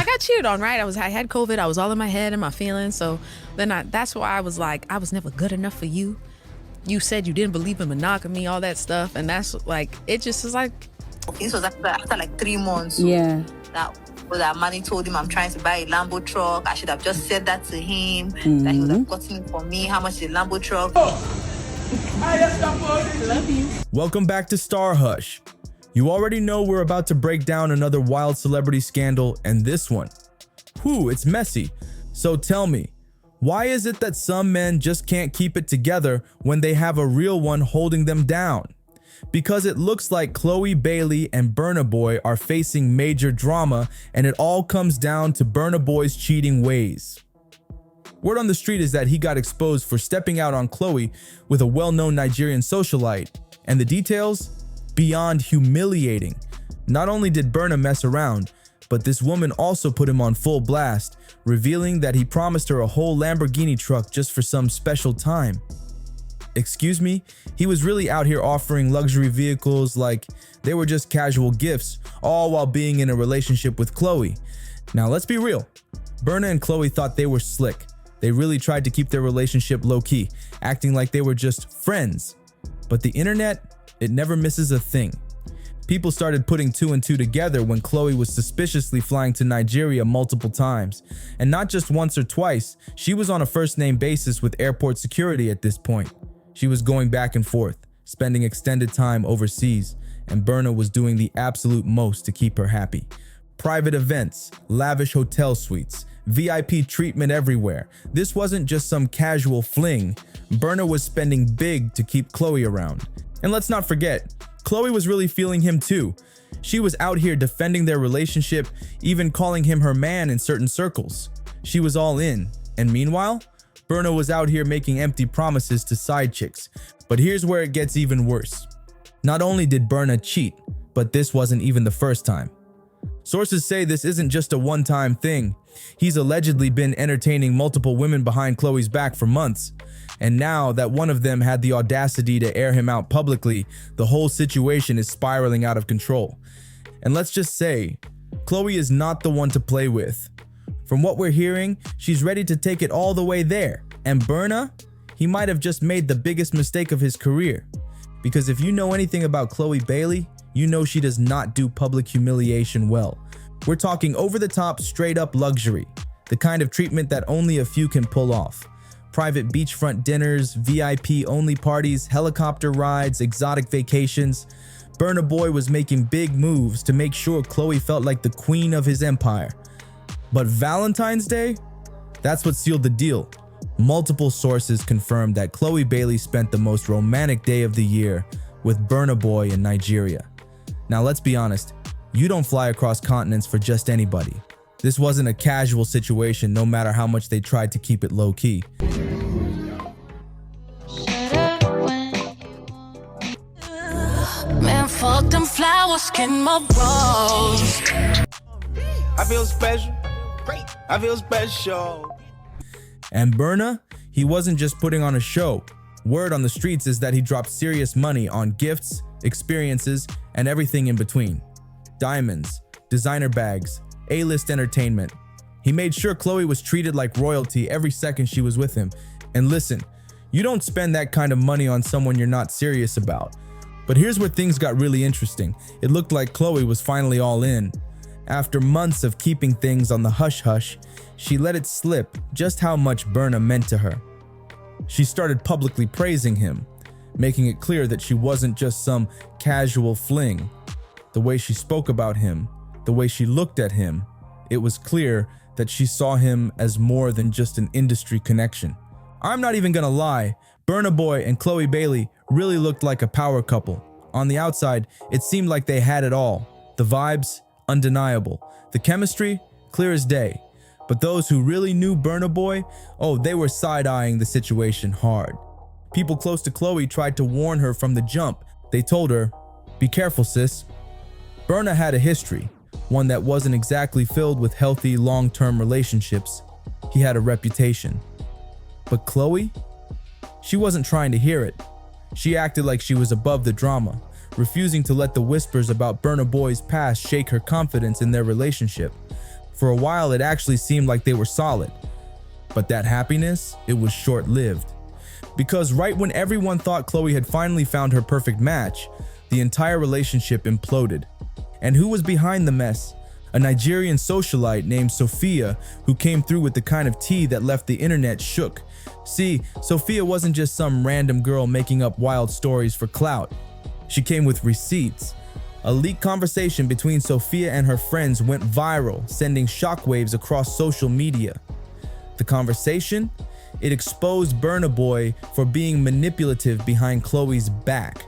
I got cheated on, right? I had COVID. I was all in my head and my feelings. So then that's why I was like, I was never good enough for you. You said you didn't believe in monogamy, all that stuff. And that's like, it just is like. Okay, this was after like 3 months. So Yeah. That Manny told him I'm trying to buy a Lambo truck. I should have just said that to him. That he would have gotten it for me. How much is a Lambo truck? Love you. Welcome back to StarHush. You already know we're about to break down another wild celebrity scandal, and this one. Whew, it's messy. So tell me, why is it that some men just can't keep it together when they have a real one holding them down? Because it looks like Chloe Bailey and Burna Boy are facing major drama, and it all comes down to Burna Boy's cheating ways. Word on the street is that he got exposed for stepping out on Chloe with a well-known Nigerian socialite, and the details? Beyond humiliating. Not only did Burna mess around, but this woman also put him on full blast, revealing that he promised her a whole Lamborghini truck just for some special time. Excuse me? He was really out here offering luxury vehicles like they were just casual gifts, all while being in a relationship with Chloe. Now let's be real. Burna and Chloe thought they were slick. They really tried to keep their relationship low-key, acting like they were just friends. But the internet, it never misses a thing. People started putting 2 and 2 together when Chloe was suspiciously flying to Nigeria multiple times. And not just once or twice, she was on a first-name basis with airport security at this point. She was going back and forth, spending extended time overseas, and Burna was doing the absolute most to keep her happy. Private events, lavish hotel suites, VIP treatment everywhere. This wasn't just some casual fling. Burna was spending big to keep Chloe around. And let's not forget, Chloe was really feeling him too. She was out here defending their relationship, even calling him her man in certain circles. She was all in. And meanwhile, Burna was out here making empty promises to side chicks. But here's where it gets even worse. Not only did Burna cheat, but this wasn't even the first time. Sources say this isn't just a one-time thing. He's allegedly been entertaining multiple women behind Chloe's back for months. And now that one of them had the audacity to air him out publicly, the whole situation is spiraling out of control. And let's just say, Chloe is not the one to play with. From what we're hearing, she's ready to take it all the way there. And Burna, he might have just made the biggest mistake of his career. Because if you know anything about Chloe Bailey, you know she does not do public humiliation well. We're talking over-the-top, straight-up luxury, the kind of treatment that only a few can pull off. Private beachfront dinners, VIP-only parties, helicopter rides, exotic vacations. Burna Boy was making big moves to make sure Chloe felt like the queen of his empire. But Valentine's Day? That's what sealed the deal. Multiple sources confirmed that Chloe Bailey spent the most romantic day of the year with Burna Boy in Nigeria. Now let's be honest, you don't fly across continents for just anybody. This wasn't a casual situation, no matter how much they tried to keep it low-key. Man, fuck them flowers, skin my rose. I feel special. Great. I feel special. And Burna, he wasn't just putting on a show. Word on the streets is that he dropped serious money on gifts, experiences, and everything in between. Diamonds, designer bags, A-list entertainment. He made sure Chloe was treated like royalty every second she was with him. And listen, you don't spend that kind of money on someone you're not serious about. But here's where things got really interesting. It looked like Chloe was finally all in. After months of keeping things on the hush-hush, she let it slip just how much Burna meant to her. She started publicly praising him, making it clear that she wasn't just some casual fling. The way she spoke about him, the way she looked at him, it was clear that she saw him as more than just an industry connection. I'm not even gonna lie, Burna Boy and Chloe Bailey really looked like a power couple. On the outside, it seemed like they had it all. The vibes, undeniable. The chemistry, clear as day. But those who really knew Burna Boy, oh, they were side-eyeing the situation hard. People close to Chloe tried to warn her from the jump. They told her, "Be careful, sis." Burna had a history, one that wasn't exactly filled with healthy, long-term relationships. He had a reputation. But Chloe? She wasn't trying to hear it. She acted like she was above the drama, refusing to let the whispers about Burna Boy's past shake her confidence in their relationship. For a while, it actually seemed like they were solid. But that happiness, it was short-lived. Because right when everyone thought Chloe had finally found her perfect match, the entire relationship imploded. And who was behind the mess? A Nigerian socialite named Sophia, who came through with the kind of tea that left the internet shook. See, Sophia wasn't just some random girl making up wild stories for clout. She came with receipts. A leaked conversation between Sophia and her friends went viral, sending shockwaves across social media. The conversation? It exposed Burna Boy for being manipulative behind Chloe's back.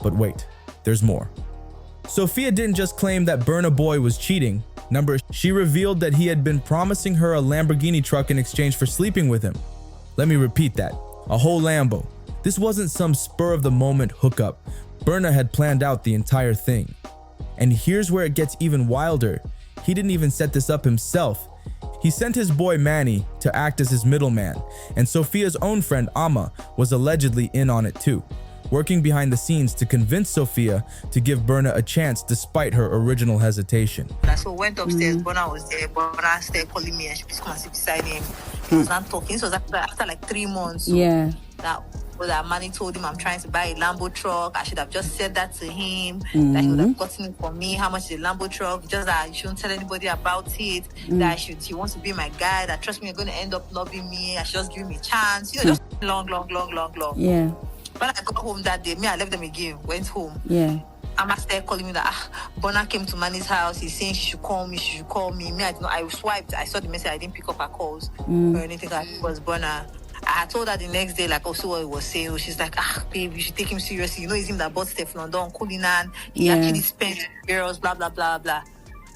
But wait, there's more. Sophia didn't just claim that Burna Boy was cheating. She revealed that he had been promising her a Lamborghini truck in exchange for sleeping with him. Let me repeat that, a whole Lambo. This wasn't some spur-of-the-moment hookup. Burna had planned out the entire thing. And here's where it gets even wilder. He didn't even set this up himself. He sent his boy Manny to act as his middleman, and Sophia's own friend Amma was allegedly in on it too, working behind the scenes to convince Sophia to give Burna a chance despite her original hesitation. So I went upstairs, Burna was there, Burna started calling me and she was come and sit beside him. He was not talking. This was after like 3 months. Yeah. That Manny told him I'm trying to buy a Lambo truck. I should have just said that to him, that he would have gotten it for me. How much is a Lambo truck? Just that I shouldn't tell anybody about it. That he wants to be my guy. That trust me, you're going to end up loving me. I should just give me a chance. Just long. Yeah. When I got home that day, I left them again, went home. Yeah. Amma started calling me that Burna came to Manny's house. He's saying she should call me. I didn't know. I swiped. I saw the message. I didn't pick up her calls or anything. It was Burna. I told her the next day, like, also what he was saying. She's like, babe, you should take him seriously. You know, it's him that bought Steph London, Kulinan. He actually spent girls, blah, blah, blah, blah.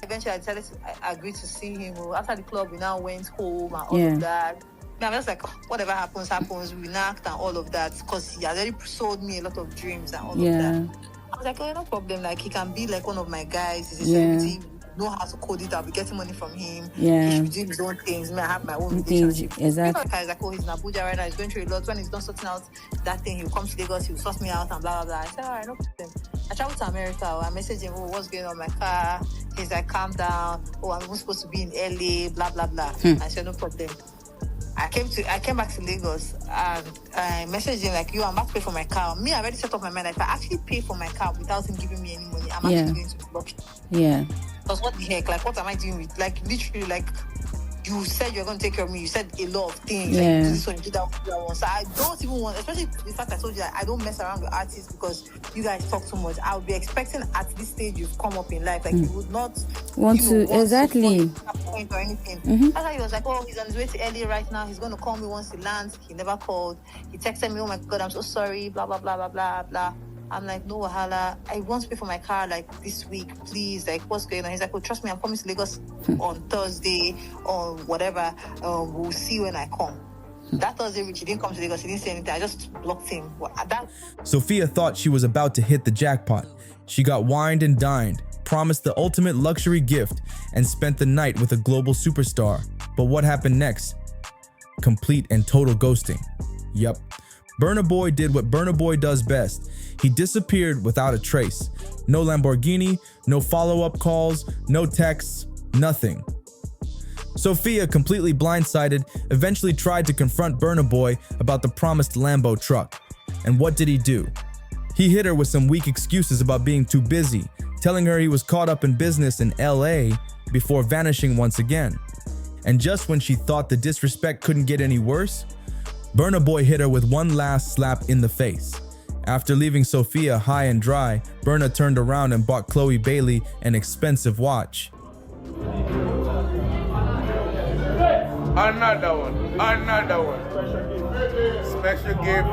Eventually, I decided I agreed to see him. After the club, we now went home and all of that. I'm just like, whatever happens. We knocked and all of that. Because he had already sold me a lot of dreams and all of that. I was like, no problem. Like, he can be like one of my guys. He's a celebrity. Know how to code it. I'll be getting money from him. He should be doing his own things. I have my own relationship. Exactly. He's like, he's in Abuja right now. He's going through a lot. When he's done sorting out that thing, he'll come to Lagos. He'll sort me out and blah, blah, blah. I said, all right, no problem. I traveled to America. I messaged him, what's going on in my car? He's like, calm down. I'm even supposed to be in LA, blah, blah, blah. I said, no problem. I came back to Lagos and I messaged him like, I'm about to pay for my car. I already set up my mind. If I actually pay for my car without him giving me any money, I'm actually going to block it. Yeah. Because what the heck? Like, what am I doing with? Like, literally, like, you said you're going to take care of me. You said a lot of things. Like, you do this one, you do that one. So I don't even want, especially the fact I told you that I don't mess around with artists because you guys talk too much. I would be expecting at this stage you've come up in life. Like, you would not want to exactly point or anything. That's how he was like, he's on his way to LA right now. He's going to call me once he lands. He never called. He texted me, oh my God, I'm so sorry, blah, blah, blah, blah, blah, blah. I'm like, no wahala. I want to pay for my car like this week, please. Like, what's going on? He's like, trust me, I'm coming to Lagos on Thursday or whatever. We'll see when I come. That Thursday, which he didn't come to Lagos, he didn't say anything. I just blocked him. Sophia thought she was about to hit the jackpot. She got wined and dined, promised the ultimate luxury gift, and spent the night with a global superstar. But what happened next? Complete and total ghosting. Yep. Burna Boy did what Burna Boy does best. He disappeared without a trace. No Lamborghini, no follow-up calls, no texts, nothing. Sophia, completely blindsided, eventually tried to confront Burna Boy about the promised Lambo truck. And what did he do? He hit her with some weak excuses about being too busy, telling her he was caught up in business in LA before vanishing once again. And just when she thought the disrespect couldn't get any worse, Burna Boy hit her with one last slap in the face. After leaving Sophia high and dry, Burna turned around and bought Chloe Bailey an expensive watch. Another one. Special gift.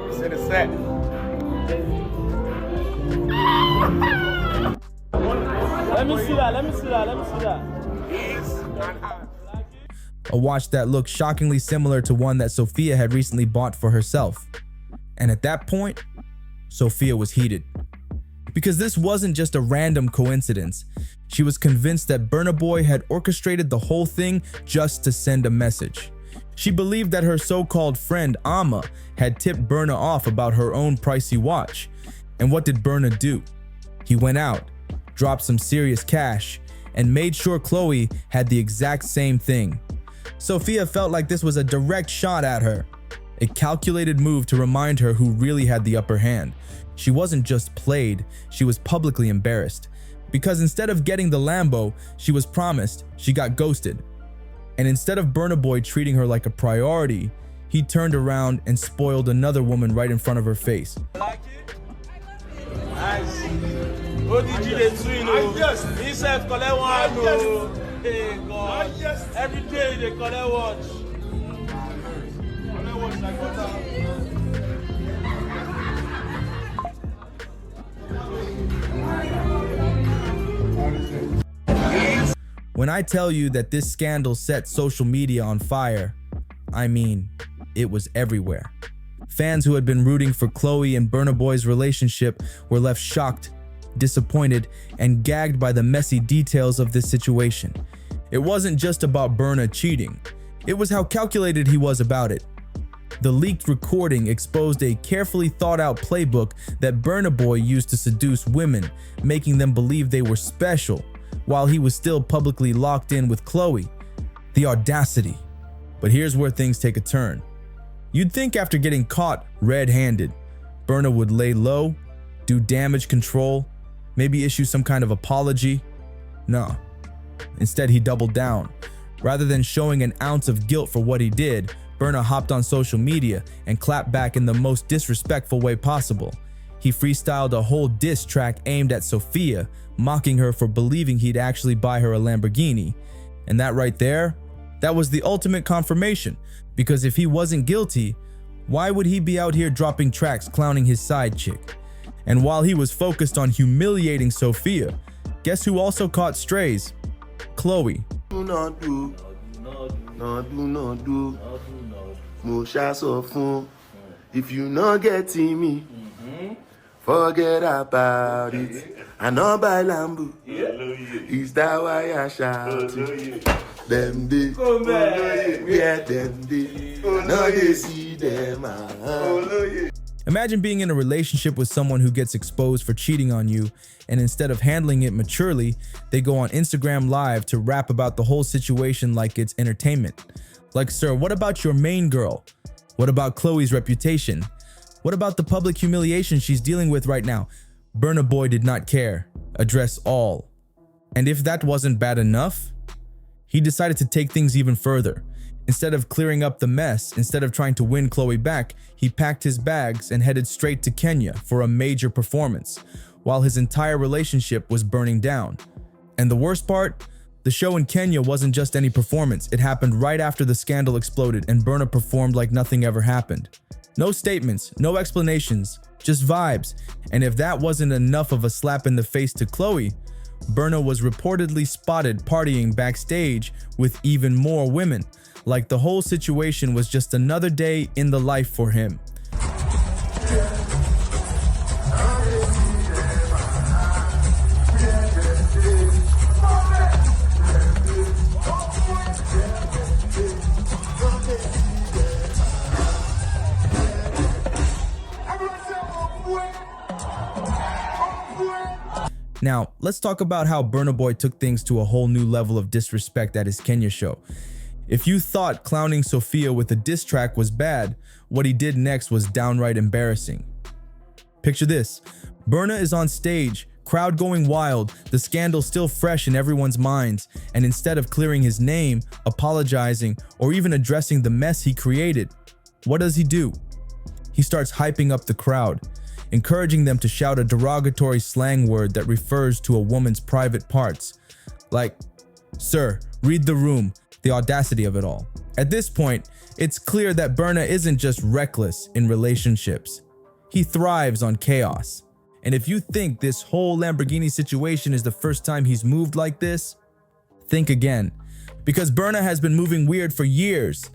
It's in the set. Let me see that. Ease and hot. A watch that looked shockingly similar to one that Sophia had recently bought for herself. And at that point, Sophia was heated. Because this wasn't just a random coincidence. She was convinced that Burna Boy had orchestrated the whole thing just to send a message. She believed that her so-called friend Amma had tipped Burna off about her own pricey watch. And what did Burna do? He went out, dropped some serious cash, and made sure Chloe had the exact same thing. Sophia felt like this was a direct shot at her, a calculated move to remind her who really had the upper hand. She wasn't just played, she was publicly embarrassed. Because instead of getting the Lambo she was promised, she got ghosted. And instead of Burna Boy treating her like a priority, he turned around and spoiled another woman right in front of her face. Like it? Nice. What did you do, you know? Yes. He said, collect one, no. Hey, God. Yes. Every day they collect watch. Collect watch like water. When I tell you that this scandal set social media on fire, I mean, it was everywhere. Fans who had been rooting for Chloe and Burna Boy's relationship were left shocked, disappointed, and gagged by the messy details of this situation. It wasn't just about Burna cheating, it was how calculated he was about it. The leaked recording exposed a carefully thought out playbook that Burna Boy used to seduce women, making them believe they were special, while he was still publicly locked in with Chloe. The audacity. But here's where things take a turn. You'd think after getting caught red-handed, Burna would lay low, do damage control, maybe issue some kind of apology. No. Instead, he doubled down. Rather than showing an ounce of guilt for what he did, Burna hopped on social media and clapped back in the most disrespectful way possible. He freestyled a whole diss track aimed at Sophia, mocking her for believing he'd actually buy her a Lamborghini. And that right there, that was the ultimate confirmation, because if he wasn't guilty, why would he be out here dropping tracks clowning his side chick? And while he was focused on humiliating Sophia, guess who also caught strays? Chloe. If you not getting me, forget about it. I know by Lambo. Is that why I shout it? Them day, yeah, them day. Now they see them. Imagine being in a relationship with someone who gets exposed for cheating on you, and instead of handling it maturely, they go on Instagram Live to rap about the whole situation like it's entertainment. Like, sir, what about your main girl? What about Chloe's reputation? What about the public humiliation she's dealing with right now? Burna Boy did not care. Address all. And if that wasn't bad enough, he decided to take things even further. Instead of clearing up the mess, instead of trying to win Chloe back, he packed his bags and headed straight to Kenya for a major performance, while his entire relationship was burning down. And the worst part? The show in Kenya wasn't just any performance. It happened right after the scandal exploded and Burna performed like nothing ever happened. No statements, no explanations, just vibes. And if that wasn't enough of a slap in the face to Chloe, Burna was reportedly spotted partying backstage with even more women, like the whole situation was just another day in the life for him. Now, let's talk about how Burna Boy took things to a whole new level of disrespect at his Kenya show. If you thought clowning Sophia with a diss track was bad, what he did next was downright embarrassing. Picture this. Burna is on stage, crowd going wild, the scandal still fresh in everyone's minds, and instead of clearing his name, apologizing, or even addressing the mess he created, what does he do? He starts hyping up the crowd, encouraging them to shout a derogatory slang word that refers to a woman's private parts. Like, "Sir, read the room," the audacity of it all. At this point, it's clear that Burna isn't just reckless in relationships. He thrives on chaos. And if you think this whole Lamborghini situation is the first time he's moved like this, think again. Because Burna has been moving weird for years.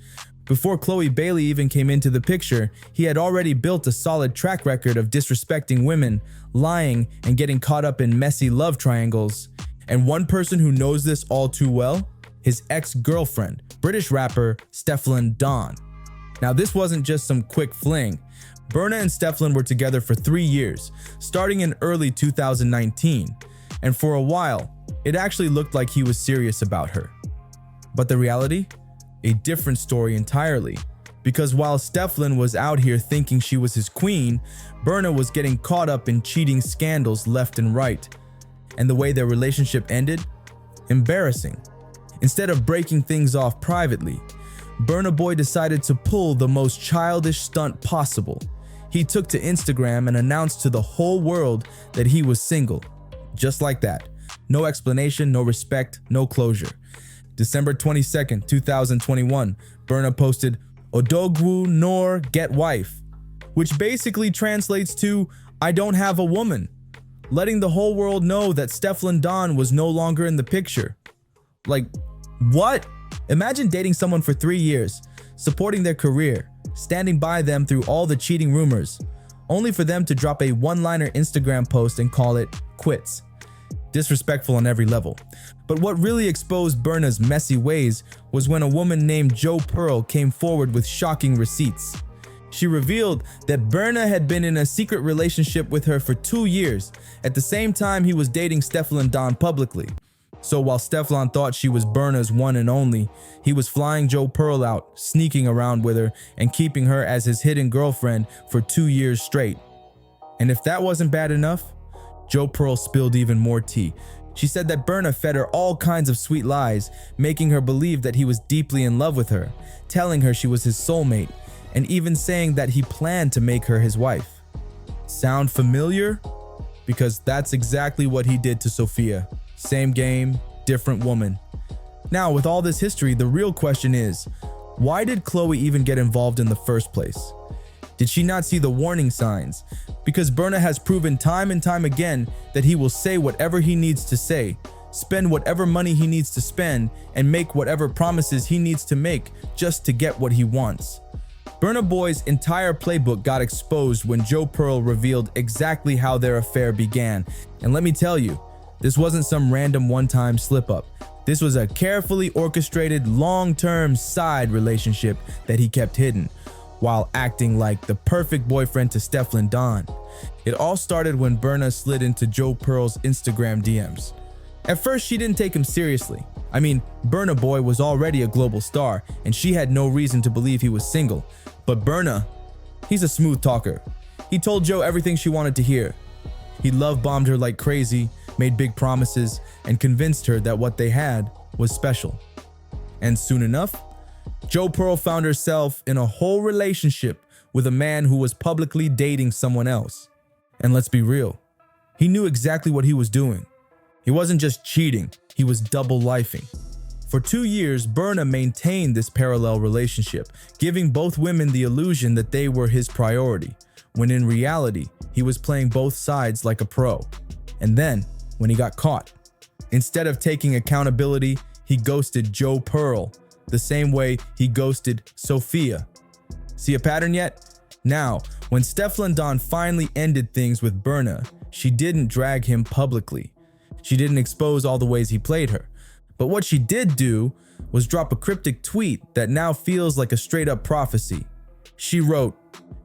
Before Chloe Bailey even came into the picture, he had already built a solid track record of disrespecting women, lying, and getting caught up in messy love triangles. And one person who knows this all too well? His ex-girlfriend, British rapper Stefflon Don. Now, this wasn't just some quick fling. Burna and Stefflon were together for 3 years, starting in early 2019. and for a while, it actually looked like he was serious about her. But the reality? A different story entirely. Because while Stefflin was out here thinking she was his queen, Burna was getting caught up in cheating scandals left and right. And the way their relationship ended? Embarrassing. Instead of breaking things off privately, Burna Boy decided to pull the most childish stunt possible. He took to Instagram and announced to the whole world that he was single. Just like that. No explanation, no respect, no closure. December 22nd, 2021, Burna posted, "Odogwu nor get wife," which basically translates to, "I don't have a woman," letting the whole world know that Stefflin Don was no longer in the picture. Like, what? Imagine dating someone for 3 years, supporting their career, standing by them through all the cheating rumors, only for them to drop a one-liner Instagram post and call it quits. Disrespectful on every level. But what really exposed Burna's messy ways was when a woman named Jo Pearl came forward with shocking receipts. She revealed that Burna had been in a secret relationship with her for 2 years, at the same time he was dating Stefflin Don publicly. So while Stefflon thought she was Burna's one and only, he was flying Jo Pearl out, sneaking around with her, and keeping her as his hidden girlfriend for 2 years straight. And if that wasn't bad enough, Jo Pearl spilled even more tea. She said that Burna fed her all kinds of sweet lies, making her believe that he was deeply in love with her, telling her she was his soulmate, and even saying that he planned to make her his wife. Sound familiar? Because that's exactly what he did to Sophia. Same game, different woman. Now, with all this history, the real question is, why did Chloe even get involved in the first place? Did she not see the warning signs? Because Burna has proven time and time again that he will say whatever he needs to say, spend whatever money he needs to spend, and make whatever promises he needs to make just to get what he wants. Burna Boy's entire playbook got exposed when Jo Pearl revealed exactly how their affair began. And let me tell you, this wasn't some random one-time slip-up. This was a carefully orchestrated, long-term side relationship that he kept hidden, while acting like the perfect boyfriend to Stefflin Don. It all started when Burna slid into Jo Pearl's Instagram DMs. At first, she didn't take him seriously. I mean, Burna Boy was already a global star, and she had no reason to believe he was single. But Burna, he's a smooth talker. He told Jo everything she wanted to hear. He love-bombed her like crazy, made big promises, and convinced her that what they had was special. And soon enough, Jo Pearl found herself in a whole relationship with a man who was publicly dating someone else. And let's be real, he knew exactly what he was doing. He wasn't just cheating, he was double-lifing. For 2 years, Burna maintained this parallel relationship, giving both women the illusion that they were his priority, when in reality, he was playing both sides like a pro. And then, when he got caught, instead of taking accountability, he ghosted Jo Pearl, the same way he ghosted Sophia. See a pattern yet? Now, when Stefflin Don finally ended things with Burna, she didn't drag him publicly. She didn't expose all the ways he played her. But what she did do was drop a cryptic tweet that now feels like a straight-up prophecy. She wrote,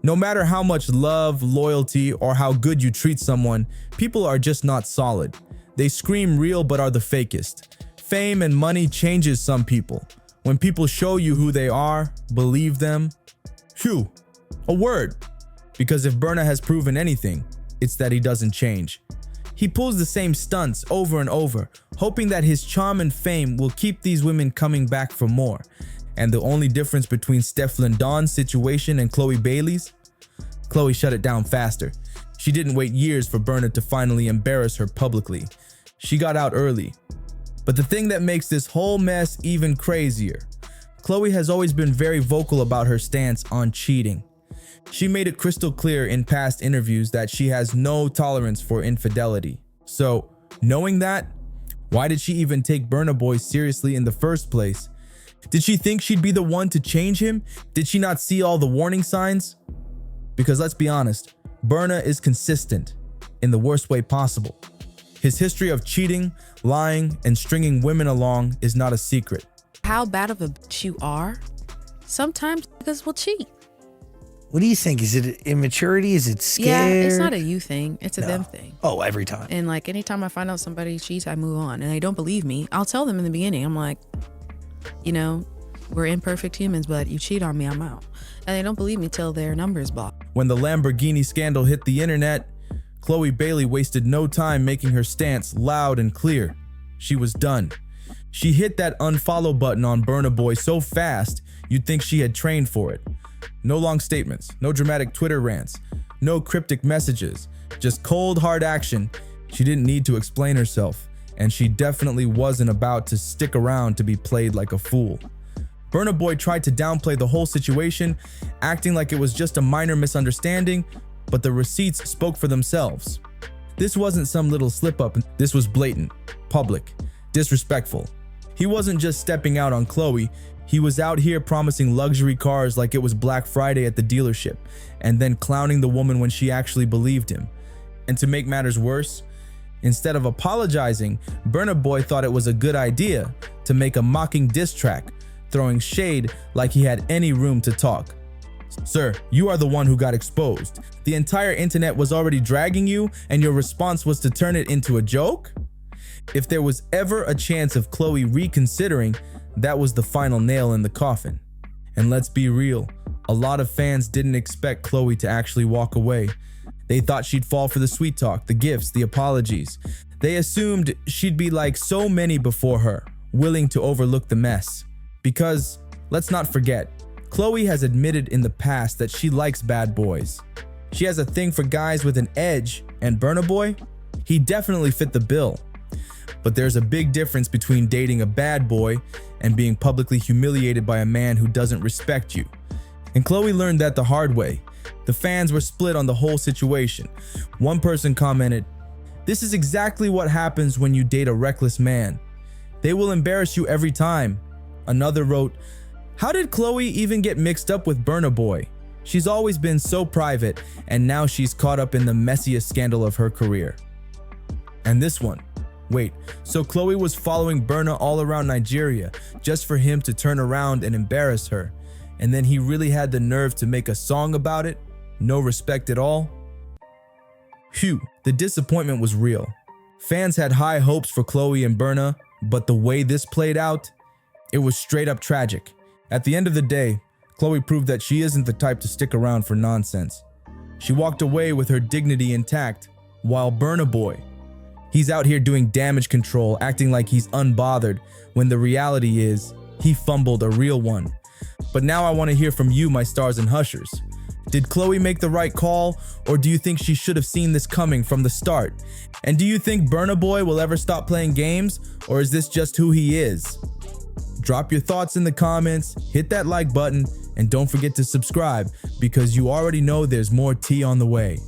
"No matter how much love, loyalty, or how good you treat someone, people are just not solid. They scream real but are the fakest. Fame and money changes some people. When people show you who they are, believe them." Phew, a word. Because if Burna has proven anything, it's that he doesn't change. He pulls the same stunts over and over, hoping that his charm and fame will keep these women coming back for more. And the only difference between Stefflin Don's situation and Chloe Bailey's? Chloe shut it down faster. She didn't wait years for Burna to finally embarrass her publicly. She got out early. But the thing that makes this whole mess even crazier, Chloe has always been very vocal about her stance on cheating. She made it crystal clear in past interviews that she has no tolerance for infidelity. So, knowing that, why did she even take Burna Boy seriously in the first place? Did she think she'd be the one to change him? Did she not see all the warning signs? Because let's be honest, Burna is consistent in the worst way possible. His history of cheating, lying, and stringing women along is not a secret. How bad of a bitch you are, sometimes niggas will cheat. What do you think? Is it immaturity? Is it scared? Yeah, it's not a you thing. It's a them thing. Oh, every time. And like anytime I find out somebody cheats, I move on. And they don't believe me, I'll tell them in the beginning. I'm like, you know, we're imperfect humans, but you cheat on me, I'm out. And they don't believe me till their number is blocked. When the Lamborghini scandal hit the internet, Chloe Bailey wasted no time making her stance loud and clear. She was done. She hit that unfollow button on Burna Boy so fast, you'd think she had trained for it. No long statements, no dramatic Twitter rants, no cryptic messages, just cold hard action. She didn't need to explain herself, and she definitely wasn't about to stick around to be played like a fool. Burna Boy tried to downplay the whole situation, acting like it was just a minor misunderstanding, but the receipts spoke for themselves. This wasn't some little slip-up, this was blatant, public, disrespectful. He wasn't just stepping out on Chloe, he was out here promising luxury cars like it was Black Friday at the dealership, and then clowning the woman when she actually believed him. And to make matters worse, instead of apologizing, Burna Boy thought it was a good idea to make a mocking diss track, throwing shade like he had any room to talk. Sir, you are the one who got exposed. The entire internet was already dragging you, and your response was to turn it into a joke? If there was ever a chance of Chloe reconsidering, that was the final nail in the coffin. And let's be real, a lot of fans didn't expect Chloe to actually walk away. They thought she'd fall for the sweet talk, the gifts, the apologies. They assumed she'd be like so many before her, willing to overlook the mess. Because, let's not forget, Chloe has admitted in the past that she likes bad boys. She has a thing for guys with an edge, and Burna Boy? He definitely fit the bill. But there's a big difference between dating a bad boy and being publicly humiliated by a man who doesn't respect you. And Chloe learned that the hard way. The fans were split on the whole situation. One person commented, "This is exactly what happens when you date a reckless man. They will embarrass you every time." Another wrote, "How did Chloe even get mixed up with Burna Boy? She's always been so private, and now she's caught up in the messiest scandal of her career." And this one, wait, so Chloe was following Burna all around Nigeria just for him to turn around and embarrass her, and then he really had the nerve to make a song about it? No respect at all? Phew, the disappointment was real. Fans had high hopes for Chloe and Burna, but the way this played out, it was straight up tragic. At the end of the day, Chloe proved that she isn't the type to stick around for nonsense. She walked away with her dignity intact, while Burna Boy, he's out here doing damage control, acting like he's unbothered, when the reality is, he fumbled a real one. But now I want to hear from you, my stars and hushers. Did Chloe make the right call, or do you think she should have seen this coming from the start? And do you think Burna Boy will ever stop playing games, or is this just who he is? Drop your thoughts in the comments, hit that like button, and don't forget to subscribe because you already know there's more tea on the way.